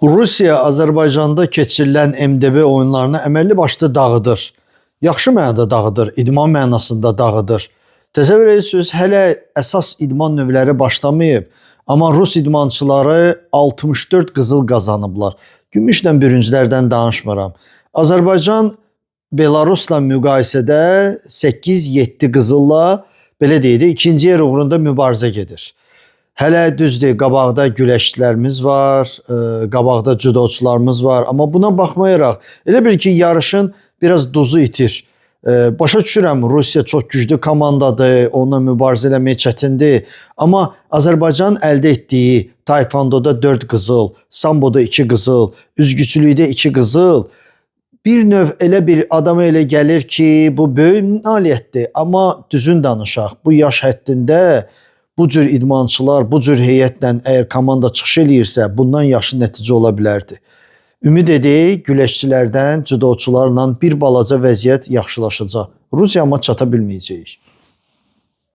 Rusiya Azərbaycanda keçirilən MDB oyunlarını əməlli başlı dağıdır. Yaxşı mənada dağıdır, idman mənasında dağıdır. Təsəvvür edirsiniz, hələ əsas idman növləri başlamayıb, amma Rus idmançıları 64 qızıl qazanıblar. Gümüşlə bürünclərdən danışmıram. Azərbaycan Belarusla müqayisədə 8-7 qızılla belə deyək də ikinci yer uğrunda mübarizə gedir. Hələ düzdür, qabaqda güləşçilərimiz var, qabaqda judoçularımız var. Amma buna baxmayaraq, elə bil ki, yarışın biraz duzu itir. Başa düşürəm, Rusiya çox güclü komandadır, onunla mübarizə eləmək çətindir. Amma Azərbaycan əldə etdiyi tayfandoda 4 qızıl, samboda 2 qızıl, üzgüçülükdə 2 qızıl. Bir növ elə bir adama elə gəlir ki, bu böyük nailiyyətdir. Amma düzün danışaq, bu yaş həddində bu cür idmançılar, bu cür heyətlə əgər komanda çıxış eləyirsə, bundan yaxşı nəticə ola bilərdi. Ümid edək, güləşçilərdən, judoçularla bir balaca vəziyyət yaxşılaşacaq. Rusiya amma çata bilməyəcəyik.